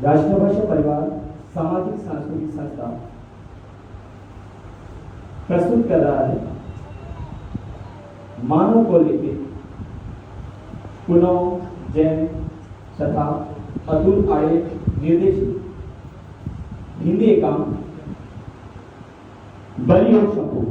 राष्ट्रभाषा परिवार सामाजिक सांस्कृतिक संस्था प्रस्तुत कर रहा है मानव को लिखित पुनः जैन तथा अतुल आर्य निर्देशित हिंदी एकांक बलि और शंभू।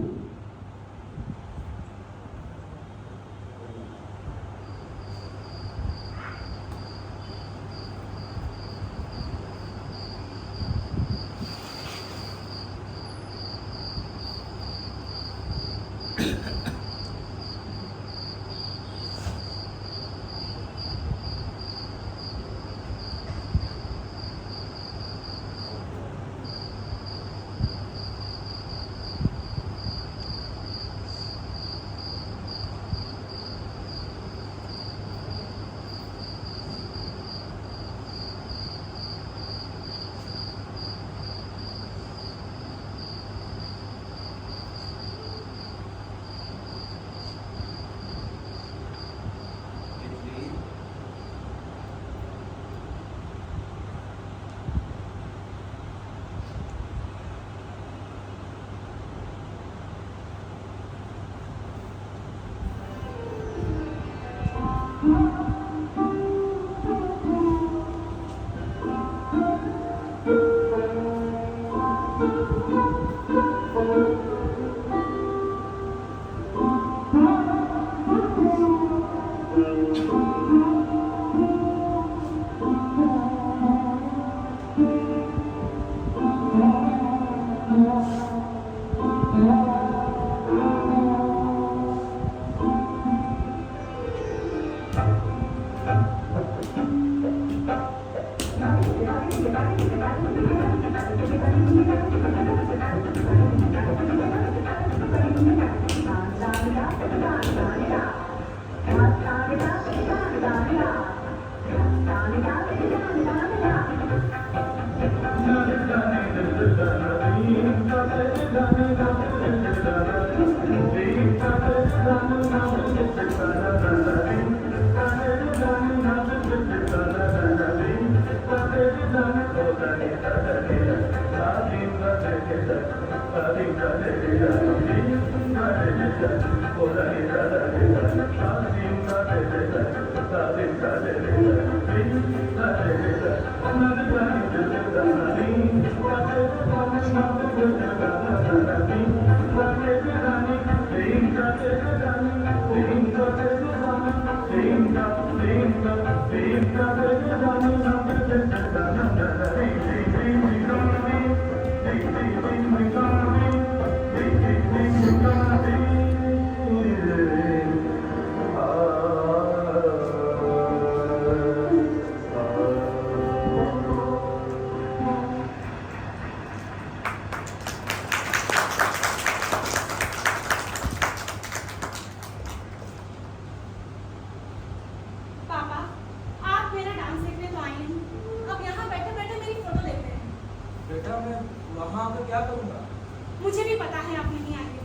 मुझे भी पता है आप नहीं आएंगे,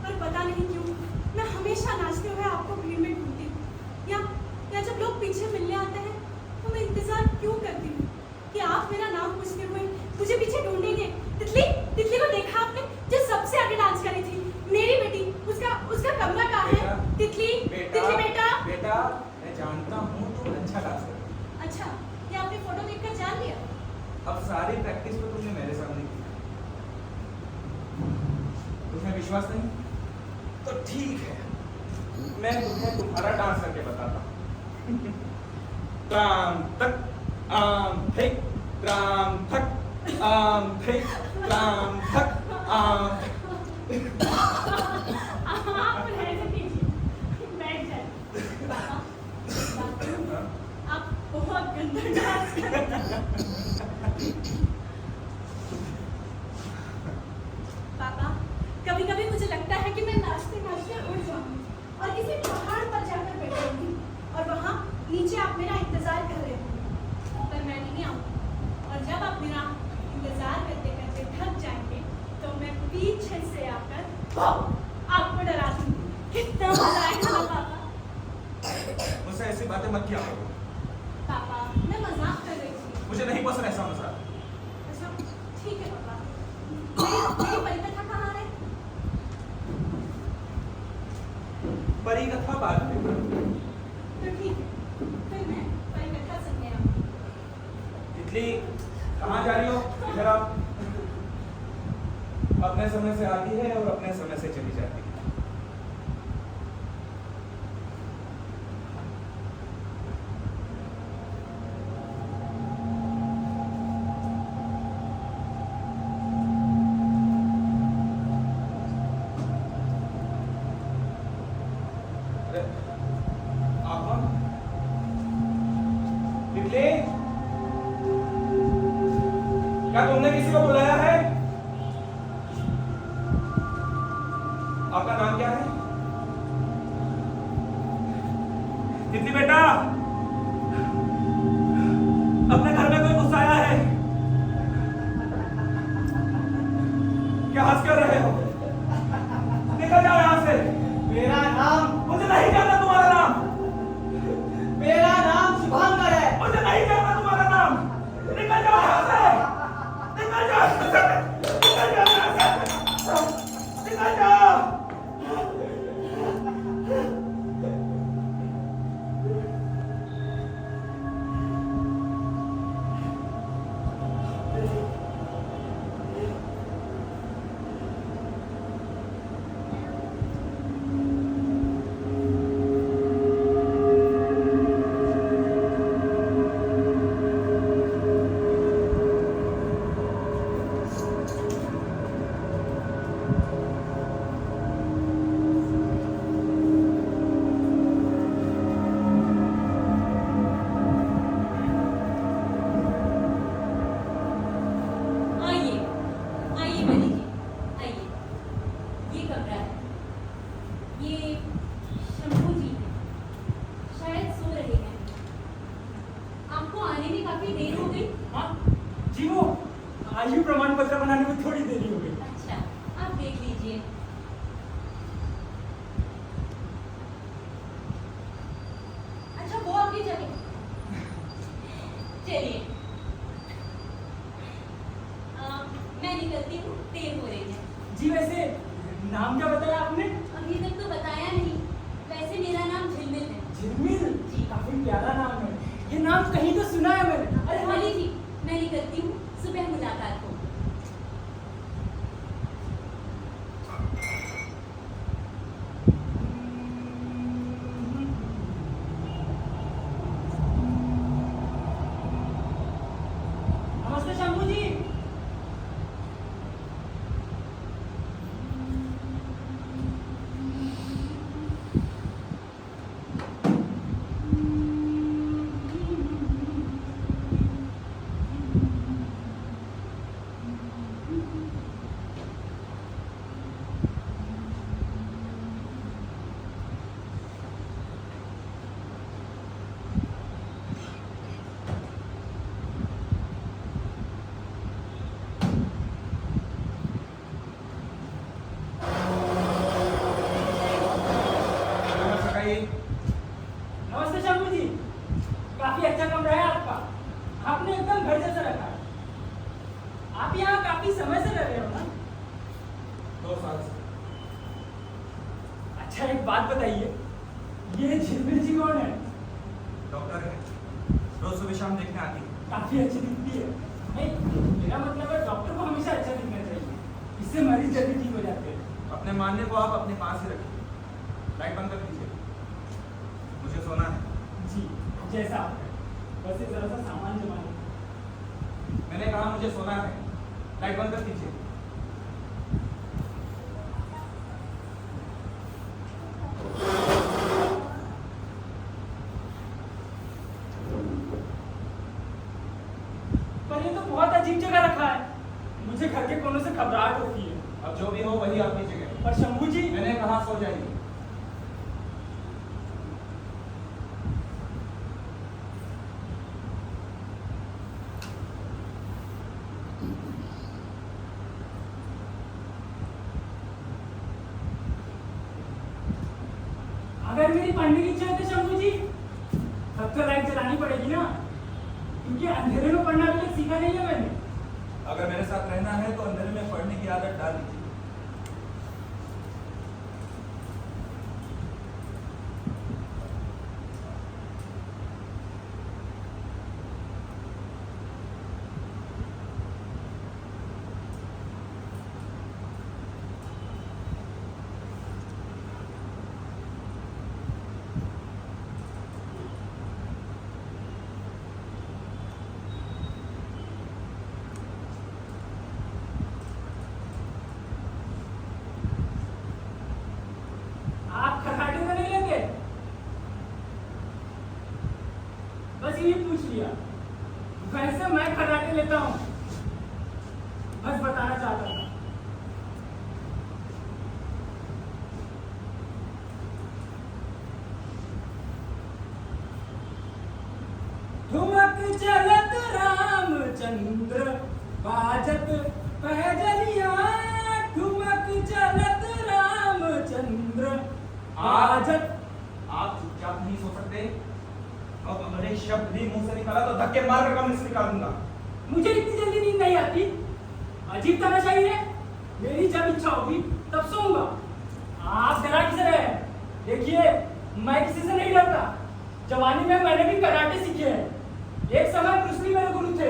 पर पता नहीं क्यों मैं हमेशा नाचते हुए आपको भीड़ में ढूंढती हूँ। या जब लोग पीछे मिलने आते हैं तो मैं इंतजार क्यों करती हूँ कि आप मेरा नाम पूछते हुए मुझे पीछे ढूंढेंगे। तितली तितली को देखा आपने, जो सबसे आगे डांस करी थी, मेरी बेटी। उसका कमरा कहाँ है? तितली तितली बेटा। बेटा मैं जानता हूँ तुम अच्छा डांस करती। अच्छा, ये आपने फोटो देखकर जान लिया? अब सारी प्रैक्टिस तो तुमने मेरे सामने की, तुम्हें विश्वास नहीं तो ठीक है, मैं तुम्हें तुम्हारा डांस करके बताता हूँ। त्राम तक आम थे, त्राम थक आम थे, त्राम थक आम। आप रहने दीजिए, बैठ जाए। आप बहुत गंदा डांस करते हैं। पापा, कभी-कभी मुझे लगता है कि मैं नाचते-नाचते उड़ जाऊंगी और किसी पहाड़ पर जाकर बैठूंगी और वहाँ नीचे आप मेरा इंतजार कर रहे होंगे, पर मैं नहीं आऊंगी। और जब आप मेरा इंतजार करते-करते थक जाएंगे, तो मैं पीछे से आकर आपको डरा दूंगी। कितना मजा आएगा ना पापा? मुझसे ऐसी बातें मत किया करो। पापा, मैं मजाक कर रही थी। मुझे नहीं पसंद परी कथा बाद में। तो ठीक है, फिर मैं परिकथा सुनने आऊंगी। तितली कहाँ जा रही हो? इधर आओ। अपने समय से आती है और अपने समय से चली जाती है। अरे, आप कौन? तितली, क्या तुमने किसी को बुलाया है? आपका नाम क्या है? तितली बेटा, अपने घर में कोई गुस्सा आया है? क्या हंस कर रहे हो? निकल जाओ यहां से। मेरा नाम मुझे नहीं जानना तुम्हारा नाम। मेरा नाम शुभंकर है। मुझे नहीं जानना तुम्हारा नाम। निकल जाओ यहां से। निकल जाओ यहां से। निकल जाओ यहां से। निकल जाओ। आइए, आइए मनी जी, आइए। ये कमरा है। ये शंभू जी हैं। शायद सो रहे हैं। आपको आने में काफी देर हो गई। हाँ जी, वो आयु प्रमाण पत्र बनाने में थोड़ी देरी हो गई। अच्छा, आप देख लीजिए। अच्छा, वो आपकी जगह। चलिए, मैं निकलती हूँ, देर हो रही है। जी, वैसे नाम क्या बताया आपने? अभी तक तो बताया नहीं। वैसे मेरा नाम झिलमिल है। झिलमिल जी। काफी प्यारा नाम है। ये नाम कहीं तो सुना है मैंने। अरे मनी जी, मैं निकलती हूँ, सुबह मुलाकात हो। नमस्ते शंभू जी। नमस्ते शंभू जी। काफी अच्छा कमरा है आपका। आपने एकदम घर जैसा रखा है। आप यहाँ काफी समय से रह रहे हो ना? 2 साल से। अच्छा, एक बात बताइए, ये झिलमिल जी कौन है? डॉक्टर है, रोज सुबह शाम देखने आती है। काफी अच्छी दिखती है। नहीं, मेरा मतलब है डॉक्टर को हमेशा अच्छा दिखना चाहिए। इससे मरीज जल्दी ठीक हो जाते हैं। अपने मानने को आप अपने पास ही रखिए। लाइट बंद कर दीजिए, मुझे सोना है। जी, जैसा आप कहें। बस एक जरा सा सामान जमा लो। मैंने कहा मुझे सोना है। लाइट बंद कर दीजिए। पर ये तो बहुत अजीब जगह रखा है। मुझे घर के कोनों से घबराहट होती है। अब जो भी हो वही आपकी जगह। पर शंभू जी, मैंने कहा सो जाइए। अगर मेरी पढ़ने की इच्छा है तो शंभू जी, तब तो लाइट जलानी पड़ेगी ना, क्योंकि अंधेरे में पढ़ना अभी तक सीखा नहीं है मैंने। अगर मेरे साथ रहना है तो अंधेरे में पढ़ने की आदत डाल दीजिए। वैसे ही पूछ लिया। वैसे मैं कराटे लेता हूँ, बस बताना चाहता था। ठुमक चलत रामचंद्र बाजत पहजलिया, ठुमक चलत रामचंद्र बाजत। आप चुपचाप नहीं सो सकते? अब अगर एक शब्द भी मुंह से निकाला तो धक्के मार कर कमरे से निकाल दूंगा। मुझे इतनी जल्दी नींद नहीं आती। अजीब तानाशाही है। मेरी जब इच्छा होगी तब सोऊंगा। आप डरा किसे रहे हैं? देखिए, मैं किसी से नहीं डरता। जवानी में मैंने भी कराटे सीखे हैं। एक समय ब्रूस ली मेरे गुरु थे।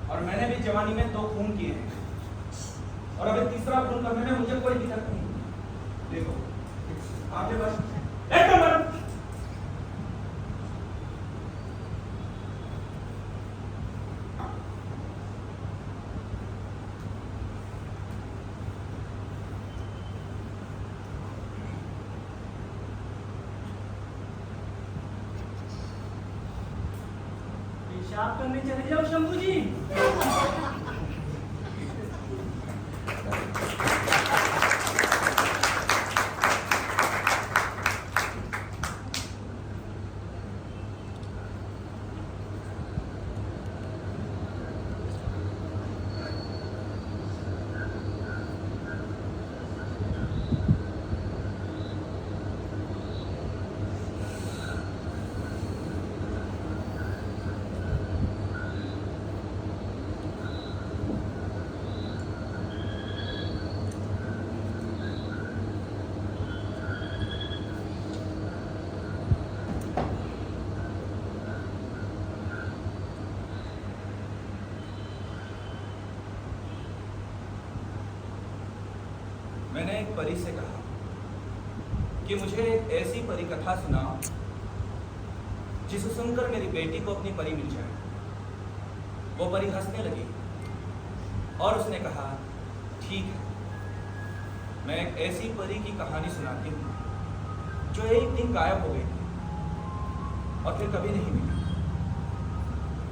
और मैंने भी जवानी में 2 खून किए हैं, और अभी तीसरा खून करने में मुझे कोई दिक्कत नहीं। देखो आपके पास एक नंबर। पेशाब करने चले जाओ शंभू जी। मैंने एक परी से कहा कि मुझे एक ऐसी परी कथा सुनाओ जिसे सुनकर मेरी बेटी को अपनी परी मिल जाए। वो परी हंसने लगी और उसने कहा, ठीक है, मैं एक ऐसी परी की कहानी सुनाती हूँ जो एक दिन गायब हो गई थी और फिर कभी नहीं मिली।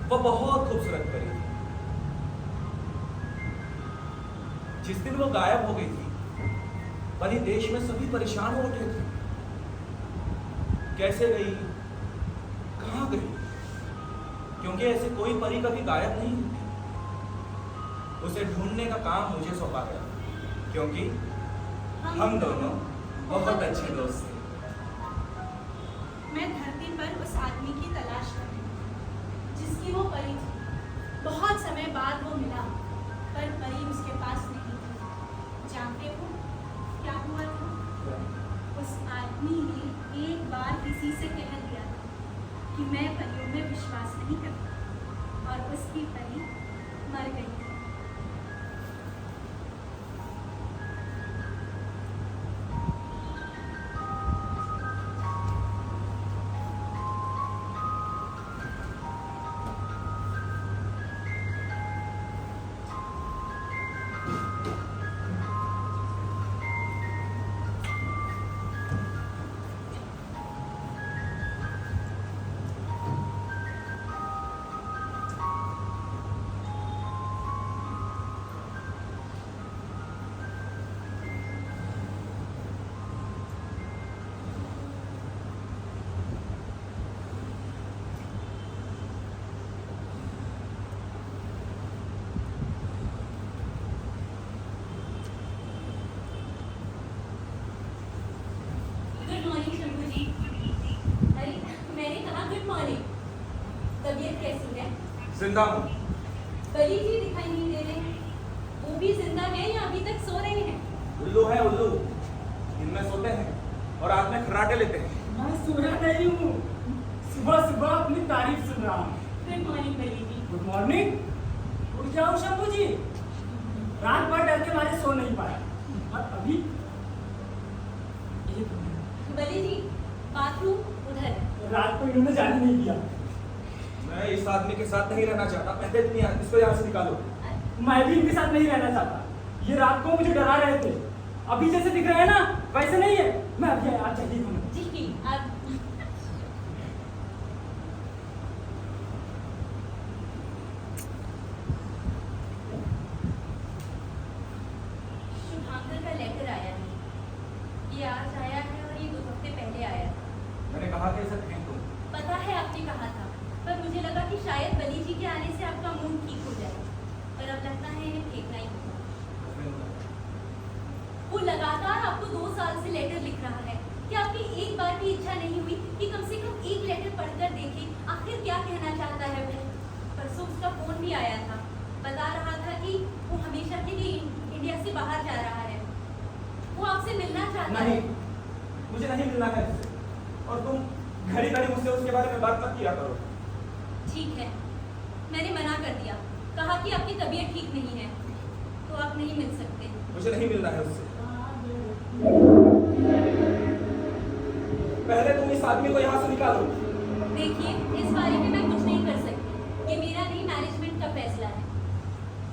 वो बहुत खूबसूरत परी थी। जिस दिन वो गायब हो गई थी, परी देश में सभी परेशान हो उठे थे। कैसे गई, कहाँ गई? क्योंकि ऐसे कोई परी कभी गायब नहीं होती। उसे ढूंढने का काम मुझे सौंपा गया, क्योंकि हम दोनों बहुत अच्छे दोस्त थे। मैं धरती पर उस आदमी की तलाश कर रही हूँ जिसकी वो परी थी। बहुत समय बाद वो मिला, पर परी उसके पास नहीं थी। जानते हो क्या हुआ था? उस आदमी ने एक बार किसी से कह दिया था कि मैं परियों में विश्वास नहीं करता, और उसकी परी मर गई थी। गुड मॉर्निंग शंभू जी। अरे मैंने कहा गुड मॉर्निंग। तबीयत कैसी है? जिंदा हूँ। परी जी दिखाई नहीं दे रहे। वो भी जिंदा है या अभी तक सो रहे हैं? उल्लू है उल्लू, इनमें सोते हैं और रात में खर्राटे लेते हैं। मैं सोया नहीं हूँ, सुबह सुबह अपनी तारीफ सुन रहा हूँ। गुड मॉर्निंग परी जी। Good morning. उठ जाओ शंभू जी। रात भर डर के मारे सो नहीं पाया, और अभी एक मिनट। बली जी, बाथरूम उधर है। रात को इन्होंने जाने नहीं दिया। मैं इस आदमी के साथ नहीं रहना चाहता। पहले इसको यहाँ से निकालो। मैं भी इनके साथ नहीं रहना चाहता। ये रात को मुझे डरा रहे थे। अभी जैसे दिख रहे हैं ना, वैसे नहीं है। मैं अभी आप चाहिए जी आप कहा कैसे थे तुम? पता है आपने कहा था, पर मुझे लगा कि शायद बली जी के आने से आपका मूड ठीक हो जाए, पर अब लगता है इन्हें फेंकना ही होगा। वो लगातार आपको 2 साल से लेटर लिख रहा है कि आपकी एक बार भी इच्छा नहीं हुई कि कम से कम एक लेटर पढ़कर देखें आखिर क्या कहना चाहता है वो। परसों उसका फोन भी आया था, बता रहा था कि वो हमेशा के लिए इंडिया से बाहर जा रहा है, वो आपसे मिलना चाहता है। नहीं, मुझे नहीं मिलना है उससे, और तुम घड़ी घड़ी मुझसे उसके बारे में बात मत किया करो। ठीक है, मैंने मना कर दिया, कहा कि आपकी तबीयत ठीक नहीं है, तो आप नहीं मिल सकते। मुझे नहीं मिलना है उससे। पहले तुम इस आदमी को यहाँ से निकालो। देखिए, इस बारे में मैं कुछ नहीं कर सकती, ये मेरा नहीं मैनेजमेंट का फैसला है।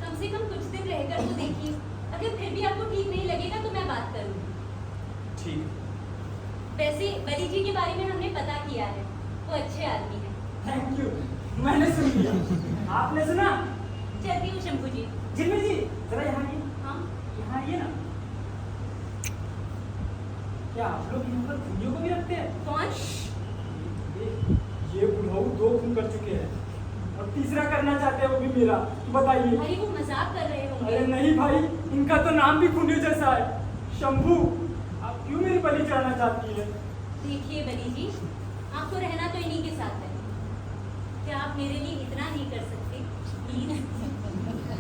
कम से कम कुछ दिन रहकर तो देखिए, अगर फिर भी आपको ठीक नहीं लगेगा तो मैं बात करूँगी। ठीक। वैसे बली जी के बारे में हमने पता किया है, वो अच्छे आदमी हैं। थैंक यू, मैंने सुन लिया। आपने सुना? चलती हूँ शंभू जी। झिलमिल जी, जरा यहाँ आइए। हाँ, यहाँ आइए ना। क्या आप लोग यहाँ पर खूनियों को भी रखते हैं? कौन? ये बुढ़ाऊ 2 खून कर चुके हैं और तीसरा करना चाहते हैं, वो भी मेरा। बताइए। भाई वो मजाक कर रहे होंगे। अरे नहीं भाई, इनका तो नाम भी खूनियों जैसा है, शंभू। आप क्यों मेरी बलि चढ़ाना चाहती है? देखिए बली जी, आपको रहना तो इन्हीं के साथ है, क्या आप मेरे लिए इतना नहीं कर सकते प्लीज?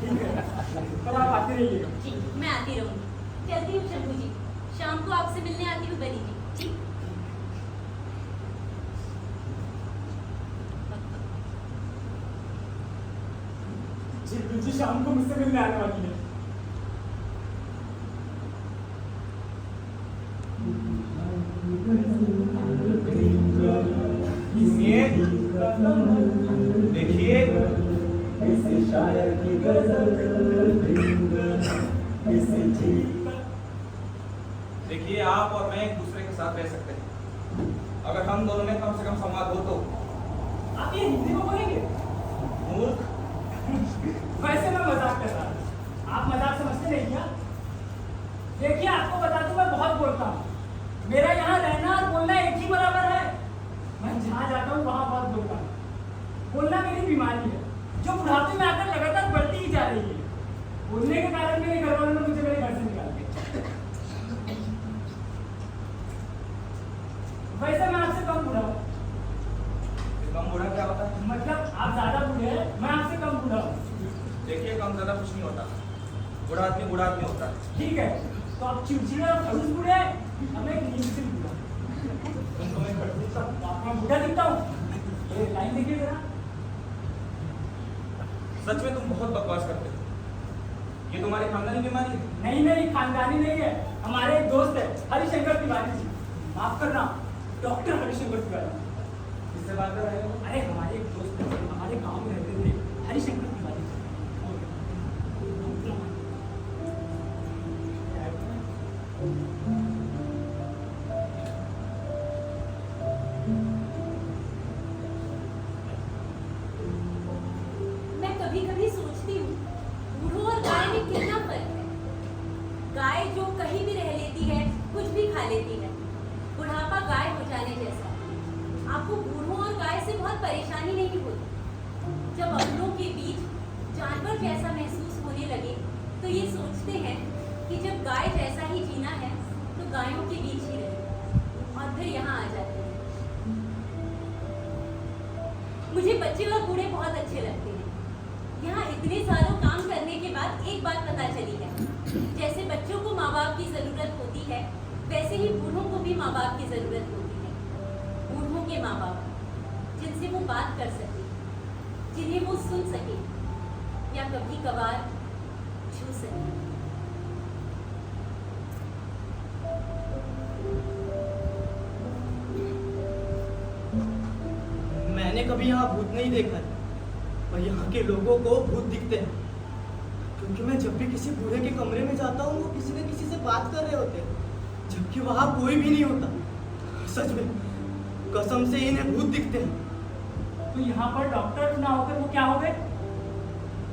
ठीक है, पर आप आते रहिएगा। ठीक, मैं आती रहूंगी। चलती हूँ शंभू जी, शाम को आपसे मिलने आती हूँ बली जी। ठीक। झिलमिल जी शाम को मुझसे मिलने आने वाली है। सुनिए, देखिए, किसी शायर की गजल किसी देखिए, आप और मैं एक दूसरे के साथ रह सकते हैं, अगर हम दोनों में कम से कम संवाद हो तो। आप ये हिंदी में बोलेंगे? मूर्ख। वैसे मैं मजाक कर रहा था, आप मजाक समझते नहीं क्या? देखिए, आपको बता दूं, मैं बहुत बोलता हूँ, मेरा यहाँ रहना और बोलना एक ही बराबर है। मैं जहाँ जाता हूँ वहाँ बहुत बोलता हूँ। बोलना मेरी बीमारी है, जो बुढ़ापे में आकर लगातार बढ़ती ही जा रही है। बोलने के कारण मेरे घर वालों ने मुझे मेरे घर से निकाल दिया। वैसे मैं आपसे कम बूढ़ा हूँ। कम बूढ़ा क्या होता है? मतलब आप ज्यादा बूढ़े हैं, मैं आपसे कम बूढ़ा हूँ। देखिए, कम ज्यादा कुछ नहीं होता, बूढ़ा आदमी होता है। ठीक है, तो आप चिड़चिड़े और खड़ूस बूढ़े हैं, अब मैं नींद से बूढ़ा। तुम तो मैं खड़ूस दिखता हूं। मैं बूढ़ा दिखता हूँ? ये लाइन देखिए जरा। सच में तुम बहुत बकवास करते हो। ये तुम्हारी खानदानी बीमारी है? नहीं नहीं, खानदानी नहीं है, हमारे एक दोस्त है हरिशंकर तिवारी जी, माफ करना, डॉक्टर हरिशंकर तिवारी। किससे बात कर रहे हो? अरे हमारे एक दोस्त है, हमारे गांव में रहते थे, हरिशंकर तिवारी जी। मैं कभी कभी सोचती हूँ बूढ़ों और गाय में कितना फर्क है। गाय जो कहीं भी रह लेती है, कुछ भी खा लेती है, बुढ़ापा गाय हो जाने जैसा है। आपको बूढ़ों और गाय से बहुत परेशानी नहीं होती। जब अपनों के बीच जानवर जैसा महसूस होने लगे तो ये सोचते हैं कि जब गाय जैसा ही जीना है तो गायों के बीच ही रहे, और फिर यहाँ आ जाते हैं। मुझे बच्चे और बूढ़े बहुत अच्छे लगते हैं। यहाँ इतने सालों काम करने के बाद एक बात पता चली है, जैसे बच्चों को माँ बाप की जरूरत होती है, वैसे ही बूढ़ों को भी माँ बाप की जरूरत होती है। बूढ़ों के माँ बाप जिनसे वो बात कर सके, जिन्हें वो सुन सके या कभी कभार छू सके। मैंने कभी यहाँ भूत नहीं देखा है, पर यहाँ के लोगों को भूत दिखते हैं, क्योंकि मैं जब भी किसी बूढ़े के कमरे में जाता हूँ वो किसी न किसी से बात कर रहे होते हैं, जबकि वहाँ कोई भी नहीं होता। सच में, कसम से इन्हें भूत दिखते हैं। तो यहाँ पर डॉक्टर ना होकर वो क्या हो गए?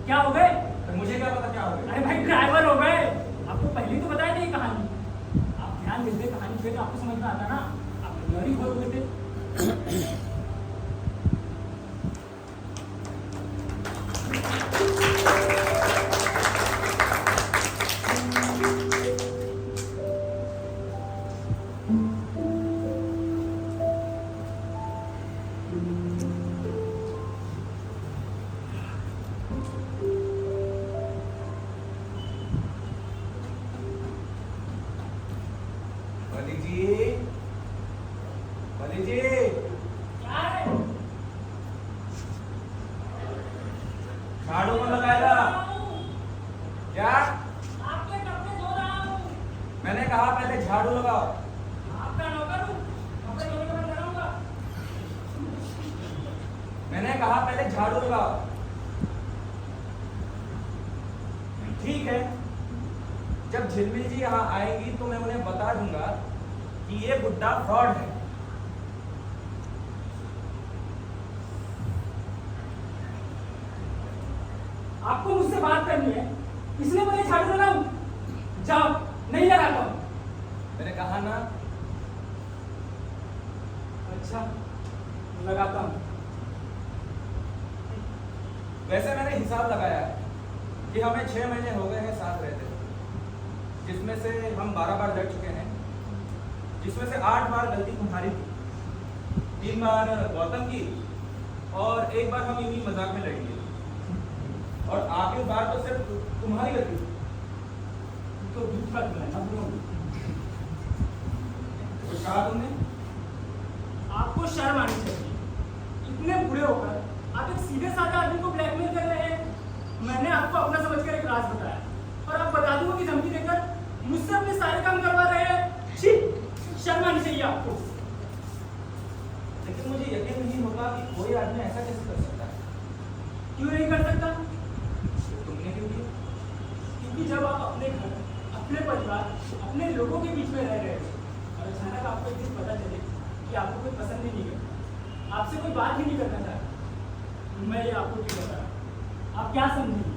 क्या हो गए? तो मुझे क्या पता क्या हो गया? अरे भाई ड्राइवर हो गए। आपको पहले तो बताया नहीं कहानी, आप ध्यान देते कहानी पे तो आपको समझ में आता ना। आप ड्राइवर हो गए थे। बली जी, बली जी, क्या है? झाड़ू में लगाएगा क्या? आपके कपड़े धो रहा हूँ। मैंने कहा पहले झाड़ू लगाओ। आपका नौकर हूँ, कपड़े धोने के बाद लगाऊंगा। मैंने कहा पहले झाड़ू लगाओ। ठीक है, जब झिलमिल जी यहाँ आएंगी तो मैं उन्हें बता दूंगा कि ये गुड्डा फ्रॉड है। आपको मुझसे बात करनी है, इसलिए मैं झाड़ू लगाऊं। जाओ, नहीं लगाता हूं। मैंने कहा ना। अच्छा, लगाता हूं। वैसे मैंने हिसाब लगाया कि हमें 6 महीने हो गए हैं साथ रहते, जिसमें से हम 12 बार लड़ चुके हैं, जिसमें से 8 बार गलती तुम्हारी थी, 3 बार गौतम की और 1 बार हम यूं ही मजाक में लड़ेंगे, और आखिरी बार तो सिर्फ तुम्हारी गलती थी। तो दूसरा ना कुछ कहा तुमने? आपको शर्म आनी चाहिए। इतने बूढ़े होकर आप एक सीधे साधे आदमी को ब्लैकमेल कर रहे हैं। मैंने आपको अपना समझकर एक राज बताया, और आप बता दूंगा कि धमकी देकर मुझसे अपने सारे काम करवा रहे हैं। छी, शर्म आनी चाहिए आपको। लेकिन मुझे यकीन नहीं होता कि कोई आदमी ऐसा कैसे कर सकता है। क्यों नहीं कर सकता? तुमने क्यों किया? क्योंकि जब आप अपने घर, अपने परिवार, अपने लोगों के बीच में रह रहे हो और अचानक आपको एक दिन पता चले कि आपको कोई पसंद ही नहीं करता, आपसे कोई बात ही नहीं करना चाहता, मैं ये आपको क्यों बता रहा हूं? आप क्या समझेंगे?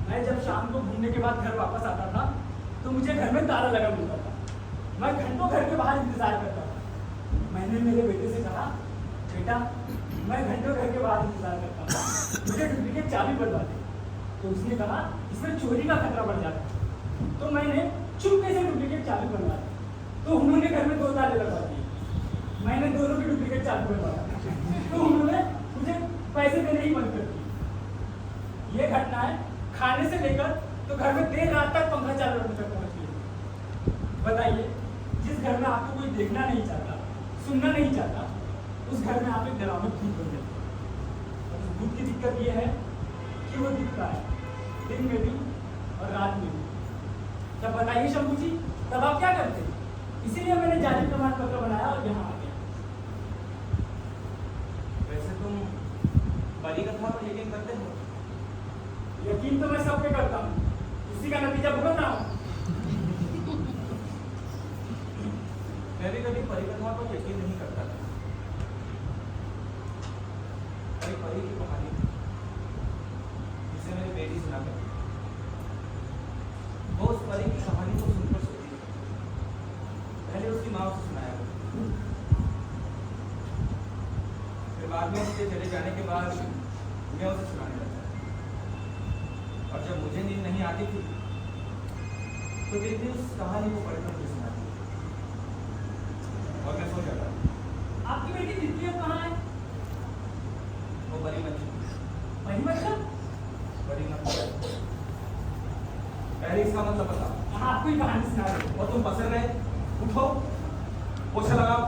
मैं जब शाम को घूमने के बाद घर वापस आता था तो मुझे घर में ताला लगा मिलता था। मैं घंटों घर के बाहर इंतजार करता था। मैंने मेरे बेटे से कहा, बेटा मैं घंटों घर के बाहर इंतजार करता हूँ, मुझे डुप्लीकेट चाबी बनवा दे। तो उसने कहा इसमें चोरी का खतरा बढ़ जाता है। तो मैंने चुपके से डुप्लीकेट चाबी बनवा दी। तो उन्होंने घर में 2 ताले लगवा दिए। मैंने दोनों की डुप्लीकेट चाबी बनवाया। तो उन्होंने मुझे पैसे देने ही बंद कर दिए। ये घटना है खाने से लेकर तो घर में देर रात तक पंखा चालू रखने तक पहुंच गई। बताइए, जिस घर में आपको कोई देखना नहीं चाहता, सुनना नहीं चाहता, उस घर में आप एक डरावने भूत बन जाते हैं। और उस भूत की दिक्कत ये है कि वो दिखता है दिन में भी और रात में भी। तब बताइए शंभू जी, तब आप क्या करते? इसीलिए मैंने जाली प्रमाण पत्र बनाया और यहाँ आ गया। वैसे तुम बड़ी कथा पर यकीन करते हो? यकीन तो मैं सब पे करता हूँ, उसी का नतीजा भुगत रहा हूँ। मैं भी कभी परिकथा पर यकीन नहीं करता था। एक परी की कहानी जिसे मेरी बेटी सुना करती, वो उस परी की कहानी को सुनकर सोती थी। पहले उसकी माँ उसे सुनाया, फिर बाद में उसके चले जाने के बाद मैं उसे सुनाने लगा। और जब मुझे नींद नहीं आती थी तो दीदी उस कहानी को पढ़कर मुझे सुनाती और मैं सो जाता। आपकी बेटी दिखती है कहाँ है? वो बड़ी मच्छी, वही मतलब? बड़ी मच्छी। पहले इसका मतलब बता। हाँ, आपको ही कहानी सुना रहे हो। और तुम पसर रहे, उठो, पोछा लगाओ।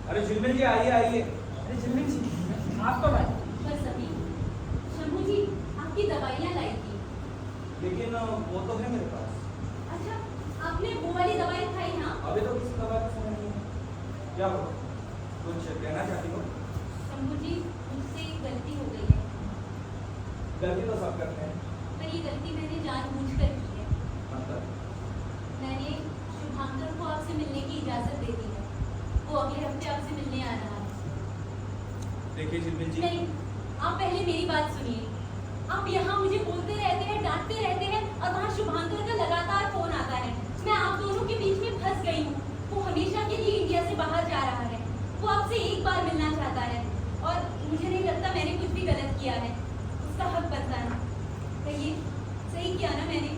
अरे झिलमिल जी आइए आइए। अरे झिलमिल जी, आप कब आए? बस अभी। शंभू जी, आपकी दवाइयाँ लाई थी। लेकिन वो तो है मेरे पास। अच्छा, आपने वो वाली दवाई खाई ना? अभी तो किसी दवा का समय नहीं है। क्या हो, कुछ कहना चाहती हो? शंभू जी, मुझसे एक गलती हो गई है। गलती तो सब करते हैं। पर ये गलती मैंने जानबूझकर की है। मतलब मैंने शुभांकर को आपसे मिलने की इजाजत दे दी है। वो अगले हफ्ते आपसे मिलने आ रहा है। देखिए झिलमिल जी, नहीं, आप पहले मेरी बात सुनिए। आप यहाँ मुझे बोलते रहते हैं, डांटते रहते हैं, और वहाँ शुभांकर का लगातार फोन आता है। मैं आप दोनों के बीच में फंस गई हूँ। वो हमेशा के लिए इंडिया से बाहर जा रहा है। वो आपसे एक बार मिलना चाहता है, और मुझे नहीं लगता मैंने कुछ भी गलत किया है। उसका हक बनता है। कहिए, सही किया ना मैंने?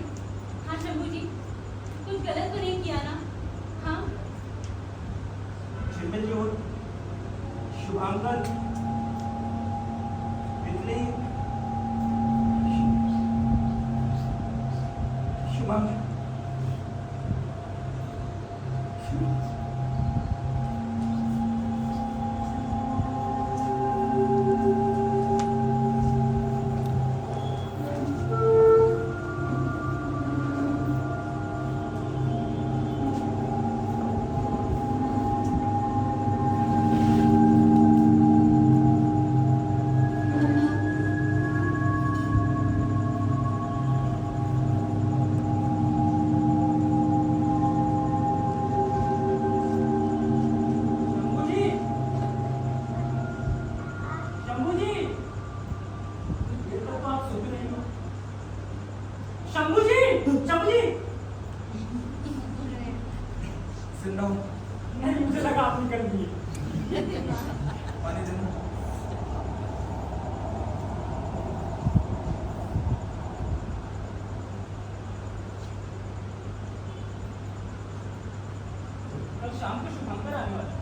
हाँ शंभू जी, कुछ गलत तो नहीं किया ना? हाँ। झिलमिल जी और शुभांकर इतनी शुभांकर शंभू जी, ये तो आप सोच रहे हो। शंभू जी, शंभू जी। जिंदा हूँ। नहीं, मुझे लगा आप निकल दिए। पानी देना। कल शाम को शुभांकर आने वाला है।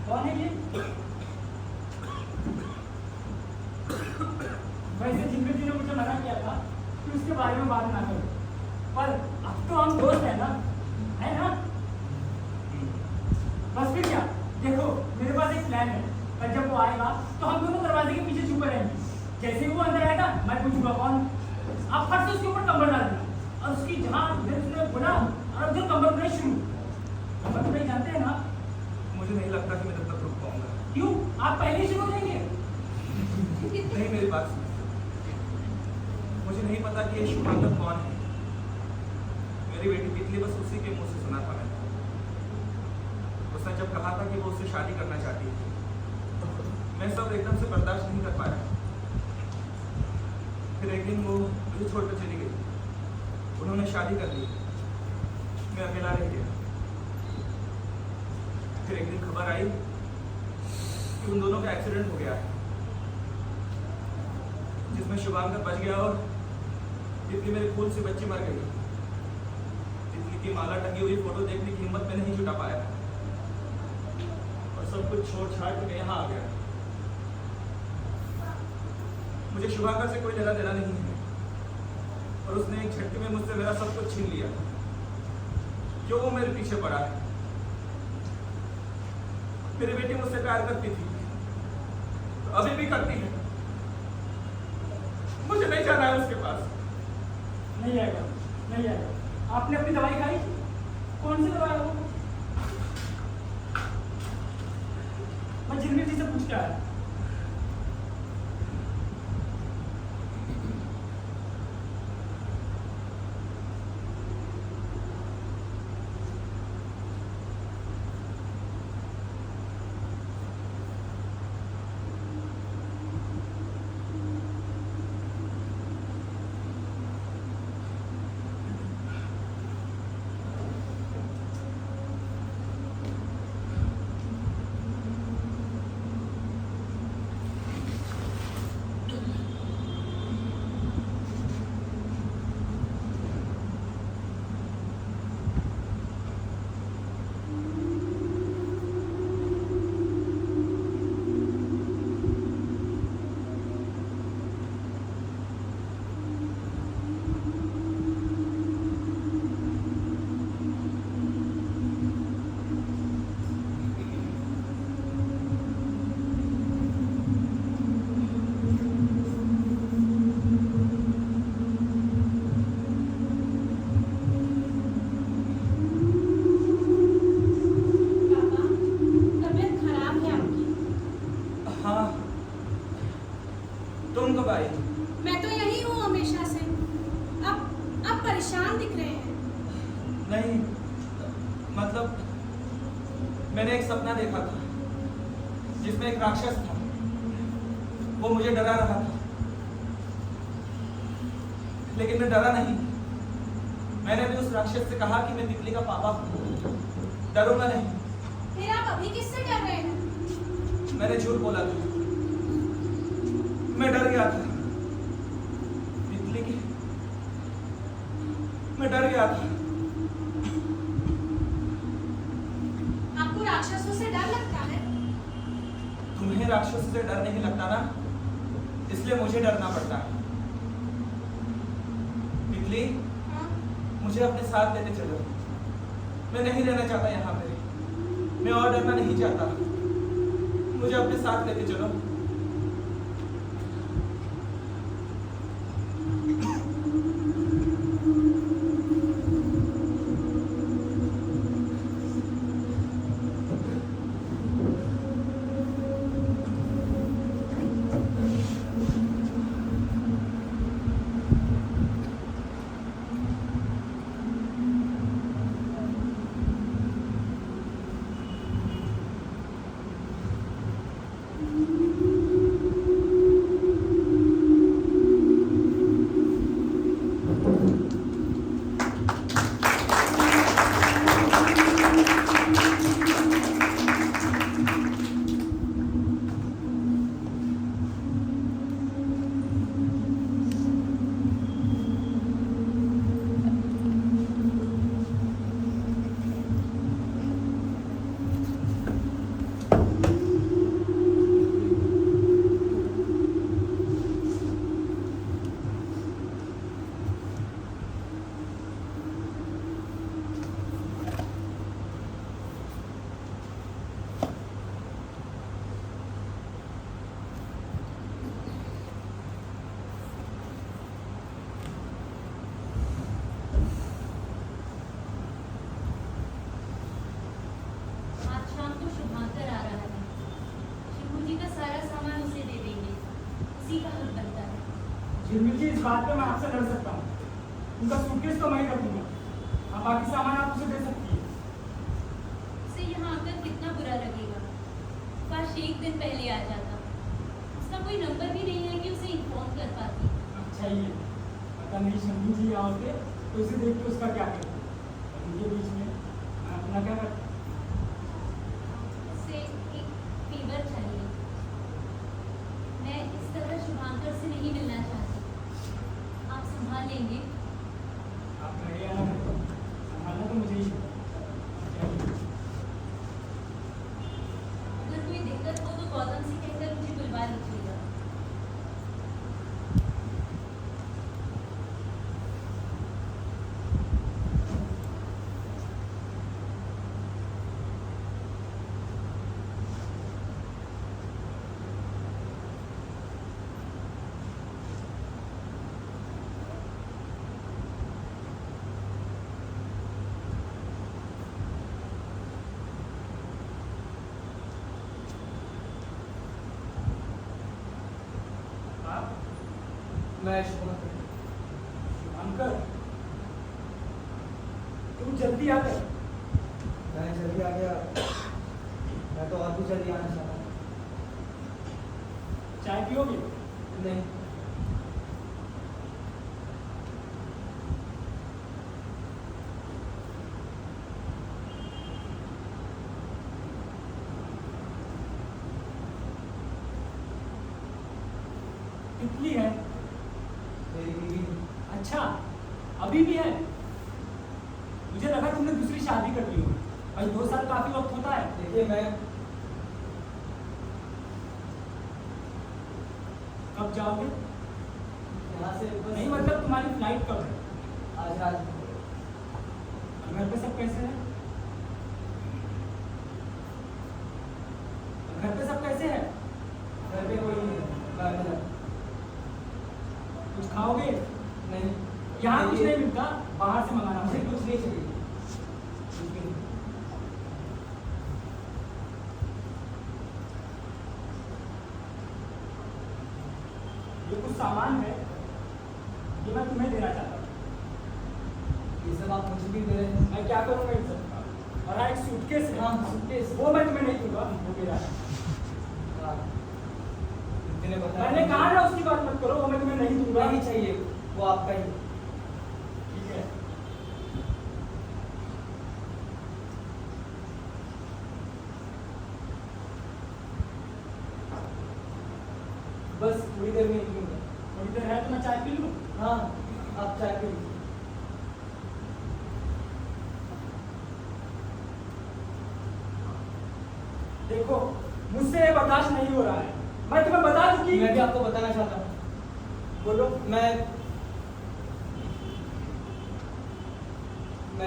कौन है ये? वैसे झिलमिल जी ने मुझे मना किया था कि उसके बारे में बात ना करो, पर अब तो हम दोस्त हैं ना, है ना? बस फिर क्या, देखो मेरे पास एक प्लान है। पर जब वो आएगा तो हम दोनों दरवाजे के पीछे छुपे रहेंगे। जैसे ही वो अंदर आएगा मैं पूछूंगा कौन। आप फट से उसके ऊपर कंबल डाल देना, और उसकी जहाँ उधर उसने बोला और उधर कंबल बुनाई शुरू। कंबल बुनाई जानते हैं ना? मुझे नहीं लगता कि मैं तब तक रुक पाऊंगा। क्यों, आप पहले ही शुरू हो जाएंगे? नहीं, मेरी बात सुनो। मुझे नहीं पता कि ये शुभांकर कौन है। मेरी बेटी पिछली बस उसी के मुंह से सुना था मैंने। उसने जब कहा था कि वो उससे शादी करना चाहती है, मैं सब एकदम से बर्दाश्त नहीं कर पाया। फिर एक दिन वो मुझे छोड़कर चली गई। उन्होंने शादी कर ली, मैं अकेला रह गया। फिर एक दिन खबर आई कि उन दोनों का एक्सीडेंट हो गया है, जिसमें शुभांकर बच गया और तितली मेरे फूल से बच्ची मर गई। तितली की माला टंगी हुई फोटो देखने की हिम्मत में नहीं जुटा पाया, और सब कुछ छोड़ छाड़ के यहाँ आ गया। मुझे शुभांकर से कोई लेना देना नहीं है, और उसने एक झटके में मुझसे मेरा सब कुछ छीन लिया। क्यों वो मेरे पीछे पड़ा है? मेरी बेटी मुझसे प्यार करती थी, तो अभी भी करती है। मुझे नहीं जाना है उसके पास। नहीं आएगा, नहीं आएगा। आपने अपनी दवाई खाई? कौन सी दवाई है वो? मैं झिलमिल जी से पूछ के आया। तुम कब आई? मैं तो यही हूँ। हमेशा से। अब परेशान दिख रहे हैं। नहीं, मतलब मैंने एक सपना देखा था जिसमें एक राक्षस था। वो मुझे डरा रहा था, लेकिन मैं डरा नहीं। मैंने भी उस राक्षस से कहा कि मैं तितली का पापा हूँ, डरूंगा नहीं। फिर आप अभी किससे डर रहे हैं? मैंने झूठ बोला था, मैं डर गया था तितली की, मैं डर गया था। आपको राक्षसों से डर लगता है? तुम्हें राक्षसों से डर नहीं लगता ना, इसलिए मुझे डरना पड़ता है। तितली, हाँ? मुझे अपने साथ लेते चलो। मैं नहीं रहना चाहता यहाँ पे, मैं और डरना नहीं चाहता। मुझे अपने साथ लेते चलो। आज शाम को शुभांकर आ रहा है। शिवू जी का सारा सामान उसे दे देंगे, उसी का हक बनता है। झिलमिल जी, इस बात पे मैं आपसे लड़ सकता हूँ। उनका सूटकेस तो मैं ही कर दूंगा, अब बाकी सामान आप उसे दे सकती है। उसे यहाँ आकर कितना बुरा लगेगा। काश एक दिन पहले आ जाता। उसका कोई नंबर भी नहीं है कि उसे इन्फॉर्म कर पाती। अच्छा ही है, पता नहीं शम्मी जी यहाँ होते तो उसे देख के उसका क्या करता। उनके बीच में मैं अपना क्या करता। उसे एक फीवर चाहिए। मैं इस तरह शुभांकर से नहीं मिलना चाहती। आप संभाल लेंगे? आप कहिए या ना कहिए, संभालना तो मुझे ही है। अगर कोई दिक्कत हो तो गौतम से कहकर मुझे बुलवा लीजिएगा। आप मैं शुभांकर। शुभांकर, तुम जल्दी आ गए। मैं जल्दी आ गया, मैं तो और भी जल्दी आना चाहता हूँ। चाय पियोगे? नहीं, तितली है। मेरी बीवी। अच्छा, अभी भी है। मुझे लगा तुमने दूसरी शादी कर ली हो। भाई 2 साल काफी वक्त होता है। देखिए, मैं कब जाओगे? यहाँ से बस नहीं मतलब तुम्हारी फ्लाइट कब है? आज आज और घर पे सब कैसे हैं? और घर पे सब कैसे हैं? घर पे कोई नहीं है, मैं अकेला। कुछ खाओगे? नहीं, यहाँ कुछ नहीं मिलता, बाहर से मंगाना मुझे पड़ेगा। कुछ नहीं चाहिए, कुछ भी नहीं। ये कुछ सामान है, ये मैं तुम्हें देना चाहता हूँ। ये सब आप मुझे भी दे रहे हैं। मैं क्या करूँगा इन सब का? और हाँ, एक सूटकेस है। हाँ, सूटकेस। वो मैं तुम्हें नहीं दूंगा, वो मेरा है। हाँ, मैंने बताया। मैंने कहा ना उसकी बात मत करो, वो मैं तुम्हें नहीं दूंगा। नहीं चाहिए, वो आपका ही। ठीक है। बस थोड़ी देर में निकलूंगा। थोड़ी देर है तो मैं चाय पी लूँ? हाँ, आप चाय पी लीजिए। देखो, मुझसे ये बर्दाश्त नहीं हो रहा है। मैं तुम्हें बता दूं कि मैं भी आपको बताना चाहता हूँ। बोलो। मैं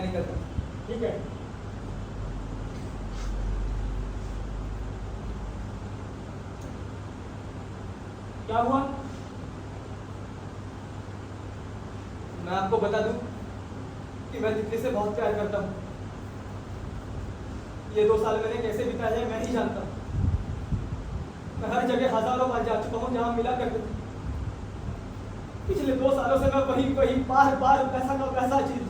निकलता हूँ। ठीक है। क्या हुआ? मैं आपको बता दूं कि मैं दीप्ति से बहुत प्यार करता हूँ। ये 2 साल मैंने कैसे बिताए हैं मैं ही जानता हूँ। मैं हर जगह हजारों बार जा चुका हूँ जहाँ मिला करते थे। पिछले 2 सालों से मैं वही बार बार पैसा का पैसा चीज।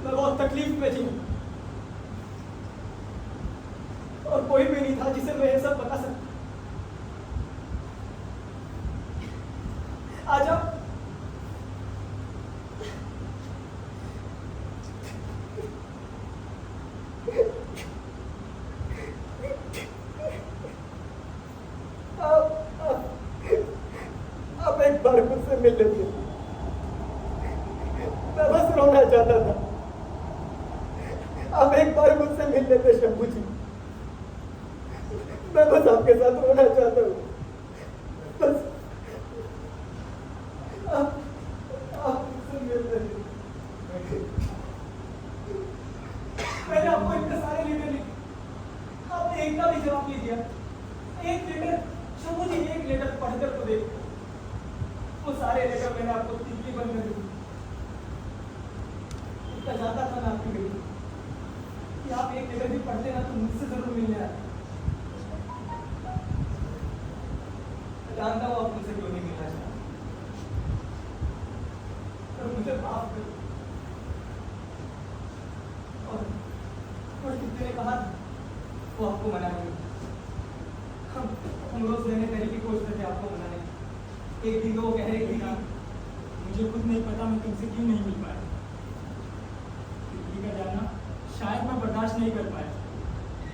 मैं बहुत तकलीफ में जी और कोई भी नहीं था जिसे मैं ये सब बता सकता। आ जाओ। आप एक बार मुझसे मिल लेते। मैं बस रोना चाहता था। आप एक बार मुझसे मिल लेते शंभू जी। मैं बस आपके साथ रोना चाहता हूँ। बस आप मुझसे मिल लेते। मैंने आपको इतने सारे लेटर लिखे, आपने एक का भी जवाब नहीं दिया। एक लेटर शंभू जी, एक लेटर पढ़कर तो देखो। वो सारे लेटर मैंने आपको तितली बंद कर दी। इतना जानता था मैं आपकी बेटी कि आप एक लेटर भी पढ़ते ना तो मुझसे जरूर मिलने आए। जानता हूँ आप मुझसे क्यों नहीं मिलना चाहते, पर मुझे माफ करो। और कितने ने कहा वो आपको मना नहीं। हम रोज नए तरीके खोजते थे आपको मनाने। एक दिन वो कह रहे थे कि मुझे खुद नहीं पता मैं तुमसे क्यों नहीं मिल पाया। तितली का जाना शायद मैं बर्दाश्त नहीं कर पाया,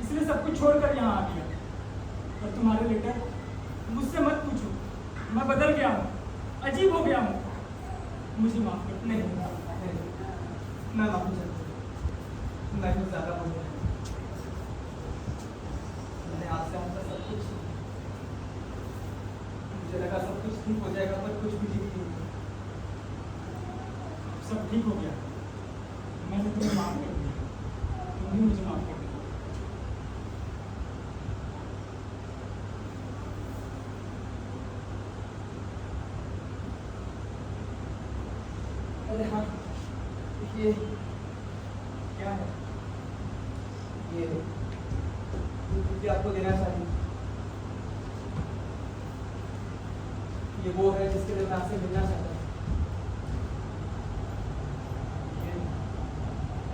इसलिए सब कुछ छोड़कर यहाँ आ गया। और तुम्हारे लेटर मुझसे मत पूछो, मैं बदल गया हूँ, अजीब हो गया हूँ। मुझे माफ कर। नहीं, मैं माफी चाहता हूँ। मैं कुछ ज्यादा बोल रहा हूँ। मैंने आपसे आपका सब कुछ, मुझे लगा सब कुछ ठीक हो जाएगा, पर कुछ भी ठीक नहीं हुआ। सब ठीक हो गया, मैंने तुम्हें माफ कर दिया, तुम भी मुझे माफ कर दिया। अरे हाँ, ये क्या है? ये आपको देना चाहिए। ये वो है जिसके लिए मैं आपसे मिलना चाहता हूँ।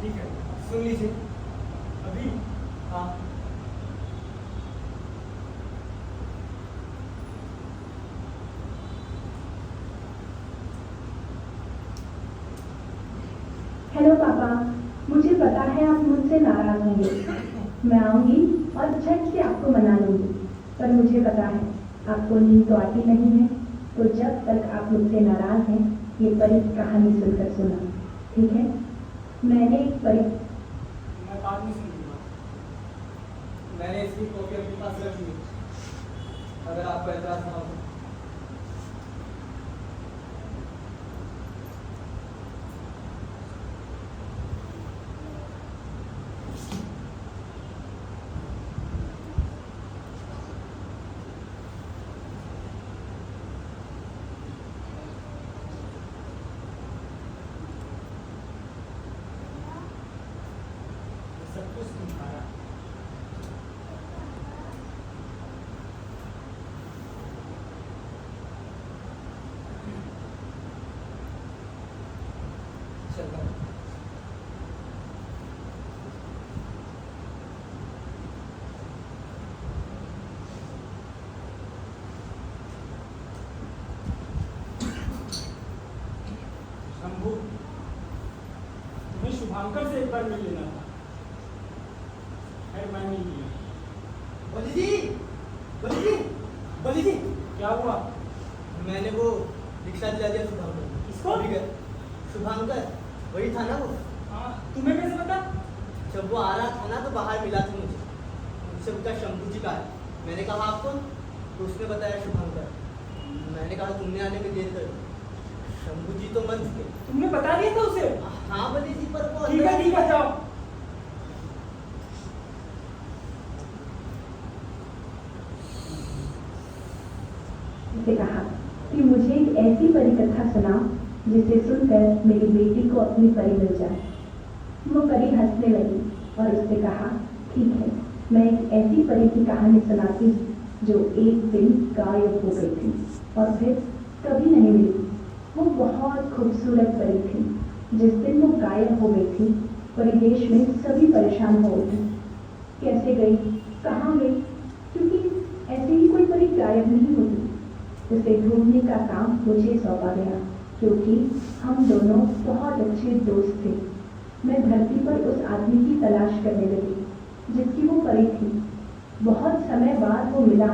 ठीक है, सुन लीजिए। अभी? हाँ, हेलो पापा, मुझे पता है आप मुझसे नाराज होंगे। मैं आऊंगी और झट से आपको मना लूंगी, पर मुझे पता है आपको नींद तो आती नहीं है, तो जब तक आप मुझसे नाराज हैं ये परी कहानी सुनकर सुना, ठीक है? मैंने एक परी। मैं बाद में सुनूंगा। मैंने इसकी कॉपी अपने पास रखी है, अगर आपको एतराज ना हो तो। सब कुछ तुम्हारा। चलता हूँ। शंभू, तुम्हें शुभांकर से एक बार मिल लेना था। खैर मैं नहीं किया। बली जी, बली जी, बली जी, क्या हुआ? मैंने वो रिक्शा दिला दिया शुभांकर। किसको? अभी गए। शुभांकर, वही था ना वो। हाँ, तुम्हें कैसे पता? जब वो आ रहा था ना तो बाहर मिला था मुझे। मुझसे पूछा शंभू जी का है। मैंने कहा आप कौन? तो उसने बताया शुभांकर। मैंने कहा तुमने आने में देर कर दी। शंभू जी तो मर चुके। तुमने बता दिया था उसे? हाँ बली जी, पर वो ठीक है जाओ। उसने कहा कि मुझे एक ऐसी परी कथा सुनाओ जिसे सुनकर मेरी बेटी को अपनी परी मिल जाए। वो परी हंसने लगी और उसने कहा ठीक है, मैं एक ऐसी परी की कहानी सुनाती हूँ जो एक दिन गायब हो गई थी और फिर कभी नहीं मिली। वो बहुत खूबसूरत परी थी। जिस दिन वो गायब हो गई थी परिवेश में सभी परेशान हो उठे। कैसे गई, कहाँ गई, क्योंकि ऐसे ही कोई परी गायब नहीं होती। उसे ढूंढने का काम मुझे सौंपा गया क्योंकि हम दोनों बहुत अच्छे दोस्त थे। मैं धरती पर उस आदमी की तलाश करने लगी जिसकी वो परी थी। बहुत समय बाद वो मिला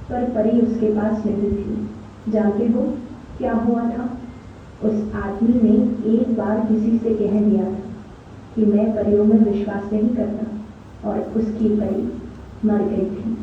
पर परी उसके पास नहीं थी। जानते हो क्या हुआ था? उस आदमी ने एक बार किसी से कह दिया था कि मैं परियों में विश्वास नहीं करता और उसकी परी मर गई थी।